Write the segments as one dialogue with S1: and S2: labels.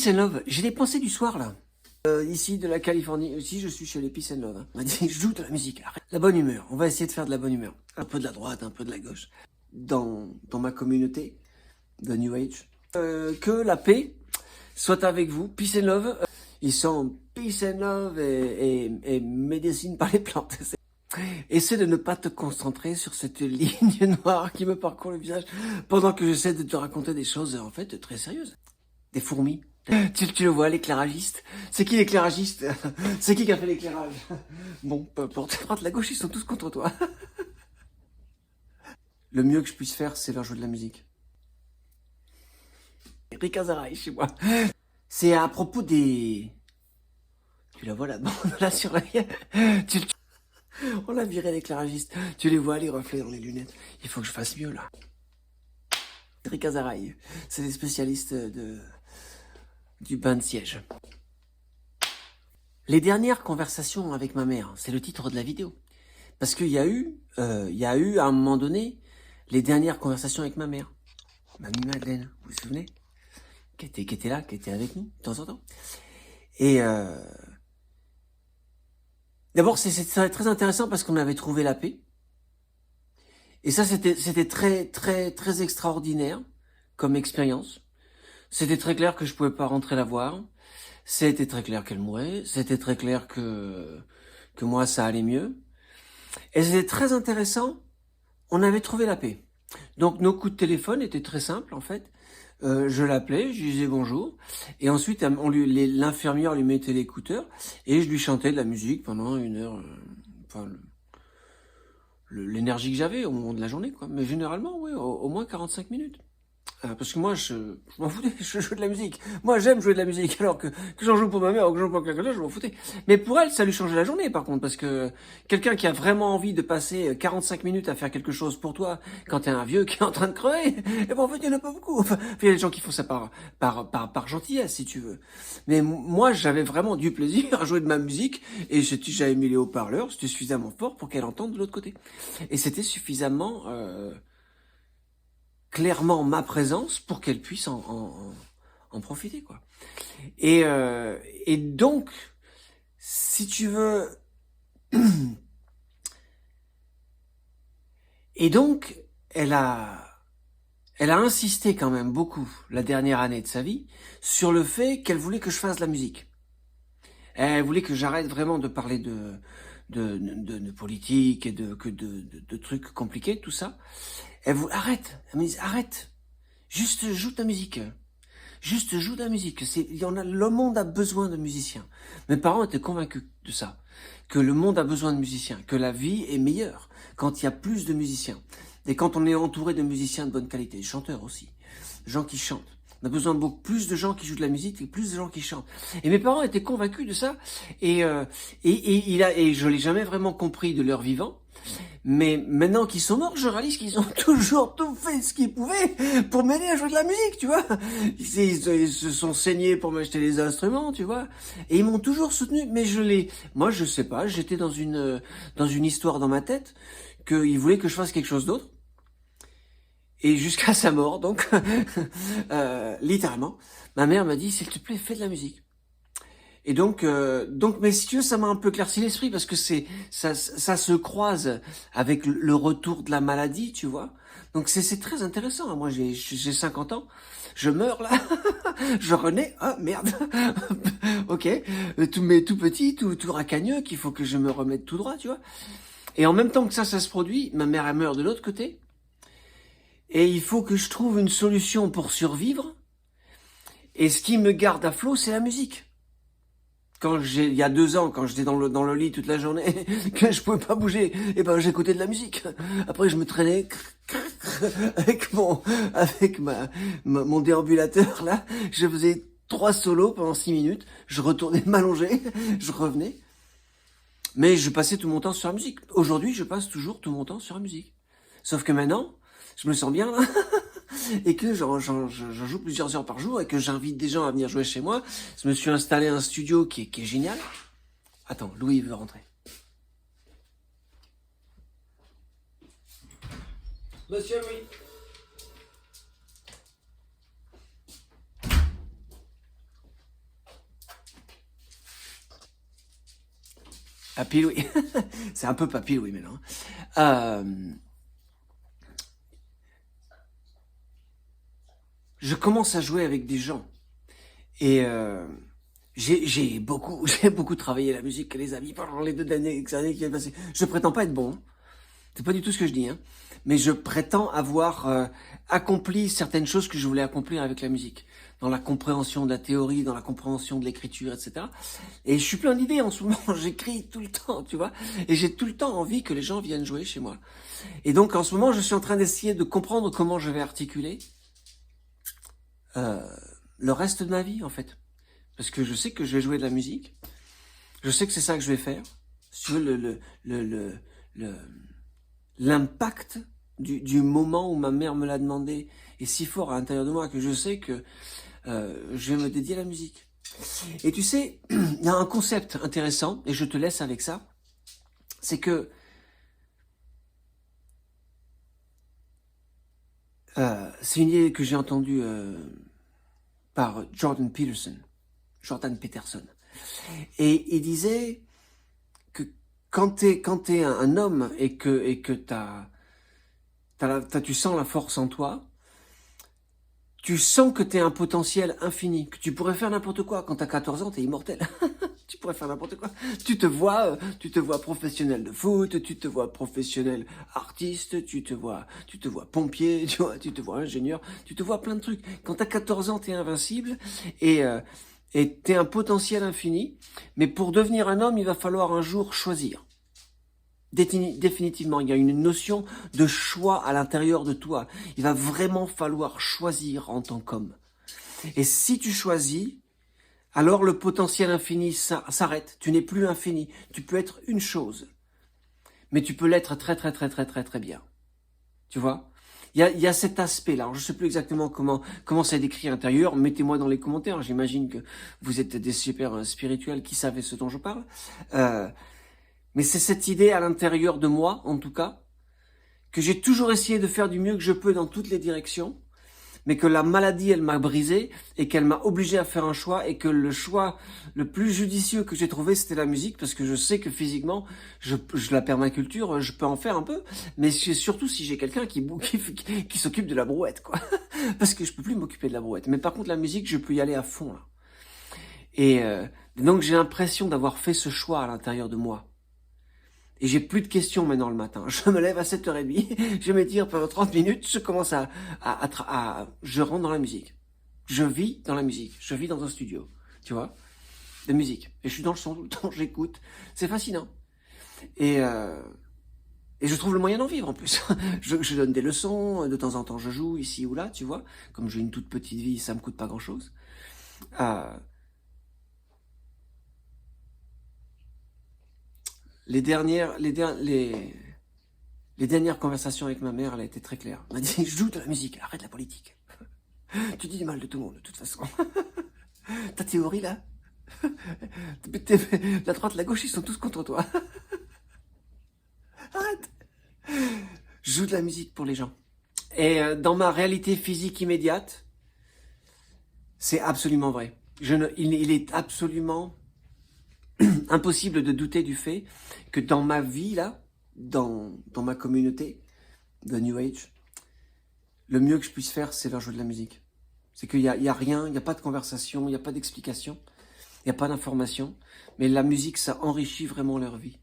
S1: Peace and Love, j'ai des pensées du soir là. Ici de la Californie, aussi je suis chez les Peace and Love. Hein. On m'a dit, joue de la musique, arrête. La bonne humeur, on va essayer de faire de la bonne humeur. Un peu de la droite, un peu de la gauche. Dans ma communauté de New Age. Que la paix soit avec vous, Peace and Love. Ils sont Peace and Love et médecine par les plantes. Essaie de ne pas te concentrer sur cette ligne noire qui me parcourt le visage pendant que j'essaie de te raconter des choses en fait très sérieuses. Des fourmis. Tu le vois, l'éclairagiste. C'est qui l'éclairagiste? C'est qui a fait l'éclairage? Bon, peu importe. À la gauche, ils sont tous contre toi. Le mieux que je puisse faire, c'est leur jouer de la musique. Rick Azaray chez moi. C'est à propos des... Tu la vois là-bas, là sur On l'a viré l'éclairagiste. Tu les vois, les reflets dans les lunettes. Il faut que je fasse mieux, là. Rick Azaray, c'est des spécialistes du bain de siège. Les dernières conversations avec ma mère, c'est le titre de la vidéo. Parce qu'il y a eu à un moment donné, les dernières conversations avec ma mère. Mamie Madeleine, vous vous souvenez? Qui était là, qui était avec nous, de temps en temps. Et d'abord, c'est très intéressant parce qu'on avait trouvé la paix. Et ça, c'était très extraordinaire comme expérience. C'était très clair que je pouvais pas rentrer la voir. C'était très clair qu'elle mourait. C'était très clair que moi, ça allait mieux. Et c'était très intéressant. On avait trouvé la paix. Donc, nos coups de téléphone étaient très simples, en fait. Je l'appelais, je lui disais bonjour. Et ensuite, l'infirmière lui mettait l'écouteur. Et je lui chantais de la musique pendant 1 heure. Enfin, l'énergie que j'avais au moment de la journée, quoi. Mais généralement, oui, au moins 45 minutes. Parce que moi, je m'en foutais, je joue de la musique. Moi, j'aime jouer de la musique, alors que j'en joue pour ma mère ou que j'en joue pour quelqu'un d'autre, je m'en foutais. Mais pour elle, ça lui changeait la journée, par contre, parce que quelqu'un qui a vraiment envie de passer 45 minutes à faire quelque chose pour toi, quand t'es un vieux qui est en train de crever, et ben en fait, il y en a pas beaucoup. Enfin, il y a des gens qui font ça par gentillesse, si tu veux. Mais moi, j'avais vraiment du plaisir à jouer de ma musique, et j'avais mis les haut-parleurs, c'était suffisamment fort pour qu'elle entende de l'autre côté. Et c'était suffisamment... clairement ma présence pour qu'elle puisse en profiter, quoi. Et donc, si tu veux, et donc, elle a insisté quand même beaucoup la dernière année de sa vie sur le fait qu'elle voulait que je fasse de la musique. Elle voulait que j'arrête vraiment de parler de politique et de trucs compliqués, tout ça. Arrête. Elle me dit, arrête. Juste joue de la musique. Juste joue de la musique. Le monde a besoin de musiciens. Mes parents étaient convaincus de ça. Que le monde a besoin de musiciens. Que la vie est meilleure quand il y a plus de musiciens. Et quand on est entouré de musiciens de bonne qualité. Des chanteurs aussi. Des gens qui chantent. On a besoin de beaucoup plus de gens qui jouent de la musique et plus de gens qui chantent. Et mes parents étaient convaincus de ça. Et je l'ai jamais vraiment compris de leur vivant. Mais maintenant qu'ils sont morts, je réalise qu'ils ont toujours tout fait ce qu'ils pouvaient pour m'aider à jouer de la musique, tu vois. Ils se sont saignés pour m'acheter les instruments, tu vois. Et ils m'ont toujours soutenu. Mais moi je sais pas, j'étais dans une histoire dans ma tête qu'ils voulaient que je fasse quelque chose d'autre. Et jusqu'à sa mort, donc, littéralement, ma mère m'a dit, s'il te plaît, fais de la musique. Et donc, mais si tu veux, ça m'a un peu éclairci l'esprit parce que ça se croise avec le retour de la maladie, tu vois. Donc c'est très intéressant. Moi, j'ai 50 ans, je meurs là, je renais. Ah merde, ok, tout petit, tout racagneux, qu'il faut que je me remette tout droit, tu vois. Et en même temps que ça se produit, ma mère elle meurt de l'autre côté, et il faut que je trouve une solution pour survivre. Et ce qui me garde à flot, c'est la musique. Il y a 2 ans, quand j'étais dans le lit toute la journée, que je pouvais pas bouger, et ben j'écoutais de la musique. Après je me traînais avec mon déambulateur là, je faisais 3 solos pendant 6 minutes, je retournais m'allonger, je revenais. Mais je passais tout mon temps sur la musique. Aujourd'hui, je passe toujours tout mon temps sur la musique. Sauf que maintenant, je me sens bien là. Et que j'en joue plusieurs heures par jour et que j'invite des gens à venir jouer chez moi. Je me suis installé un studio qui est génial. Attends, Louis veut rentrer. Monsieur Louis. Papy Louis. C'est un peu Papy Louis maintenant. Euh, je commence à jouer avec des gens. Et j'ai beaucoup, j'ai beaucoup travaillé la musique, les amis, pendant les 2 années qui est passé. Je prétends pas être bon. Hein. C'est pas du tout ce que je dis. Hein. Mais je prétends avoir accompli certaines choses que je voulais accomplir avec la musique. Dans la compréhension de la théorie, dans la compréhension de l'écriture, etc. Et je suis plein d'idées en ce moment. J'écris tout le temps, tu vois. Et j'ai tout le temps envie que les gens viennent jouer chez moi. Et donc, en ce moment, je suis en train d'essayer de comprendre comment je vais articuler euh, le reste de ma vie, en fait. Parce que je sais que je vais jouer de la musique. Je sais que c'est ça que je vais faire. Si tu veux, le, l'impact du moment où ma mère me l'a demandé est si fort à l'intérieur de moi que je sais que je vais me dédier à la musique. Et tu sais, il y a un concept intéressant, et je te laisse avec ça, c'est que c'est une idée que j'ai entendue par Jordan Peterson. Et il disait que quand t'es un homme et que tu sens la force en toi, tu sens que t'es un potentiel infini, que tu pourrais faire n'importe quoi. Quand t'as 14 ans, t'es immortel. Tu pourrais faire n'importe quoi. Tu te vois professionnel de foot, tu te vois professionnel artiste, tu te vois pompier, tu te vois ingénieur, tu te vois plein de trucs. Quand t'as 14 ans, t'es invincible et t'es un potentiel infini. Mais pour devenir un homme, il va falloir un jour choisir. Définitivement, il y a une notion de choix à l'intérieur de toi. Il va vraiment falloir choisir en tant qu'homme. Et si tu choisis, alors le potentiel infini s'arrête. Tu n'es plus infini. Tu peux être une chose. Mais tu peux l'être très très très très très très bien. Tu vois ? Il y a cet aspect-là. Alors, je ne sais plus exactement comment c'est décrit à l'intérieur. Mettez-moi dans les commentaires. J'imagine que vous êtes des super spirituels qui savent ce dont je parle. Mais c'est cette idée à l'intérieur de moi, en tout cas, que j'ai toujours essayé de faire du mieux que je peux dans toutes les directions, mais que la maladie, elle m'a brisé et qu'elle m'a obligé à faire un choix et que le choix le plus judicieux que j'ai trouvé, c'était la musique, parce que je sais que physiquement, la permaculture, je peux en faire un peu, mais surtout si j'ai quelqu'un qui s'occupe de la brouette, quoi. Parce que je peux plus m'occuper de la brouette. Mais par contre, la musique, je peux y aller à fond, là. Et donc, j'ai l'impression d'avoir fait ce choix à l'intérieur de moi. Et j'ai plus de questions maintenant le matin. Je me lève à 7h30, je m'étire pendant 30 minutes, je commence je rentre dans la musique. Je vis dans la musique. Je vis dans un studio, tu vois, de musique. Et je suis dans le son tout le temps, j'écoute. C'est fascinant. Et je trouve le moyen d'en vivre en plus. Je donne des leçons, de temps en temps je joue ici ou là, tu vois. Comme j'ai une toute petite vie, ça me coûte pas grand chose. Les dernières conversations avec ma mère, elle a été très claire. Elle m'a dit, joue de la musique, arrête la politique. Tu dis du mal de tout le monde, de toute façon. Ta théorie, là, la droite, la gauche, ils sont tous contre toi. Arrête. Joue de la musique pour les gens. Et dans ma réalité physique immédiate, c'est absolument vrai. Il est absolument impossible de douter du fait que dans ma vie, là, dans ma communauté de New Age, le mieux que je puisse faire, c'est leur jouer de la musique. C'est qu'il y a rien, il n'y a pas de conversation, il n'y a pas d'explication, il n'y a pas d'information, mais la musique, ça enrichit vraiment leur vie.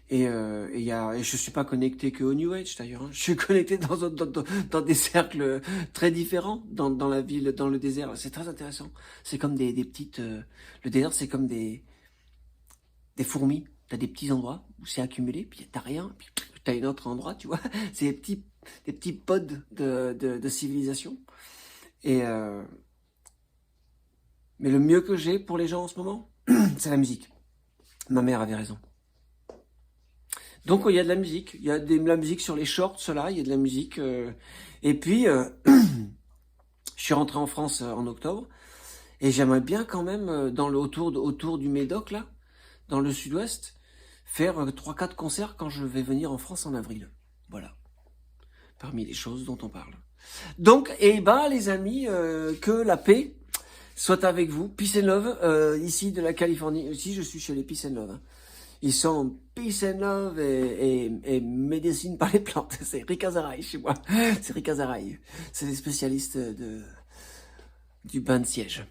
S1: Et je suis pas connecté que au New Age d'ailleurs. Hein. Je suis connecté dans des cercles très différents, dans la ville, dans le désert. C'est très intéressant. C'est comme des petites. Le désert, c'est comme des fourmis. T'as des petits endroits où c'est accumulé, puis t'as rien, puis t'as un autre endroit, tu vois. C'est des petits pods de civilisation. Et mais le mieux que j'ai pour les gens en ce moment, c'est la musique. Ma mère avait raison. Donc il y a de la musique, il y a de la musique sur les shorts, cela, il y a de la musique. Et puis, je suis rentré en France en octobre, et j'aimerais bien quand même, autour du Médoc, là, dans le sud-ouest, faire 3-4 concerts quand je vais venir en France en avril. Voilà, parmi les choses dont on parle. Donc, les amis, que la paix soit avec vous. Peace and love, ici de la Californie. Ici, je suis chez les Peace and love. Hein. Ils sont peace and love et médecine par les plantes. C'est Rick Azaray chez moi. C'est Rick Azaray. C'est les spécialistes du bain de siège.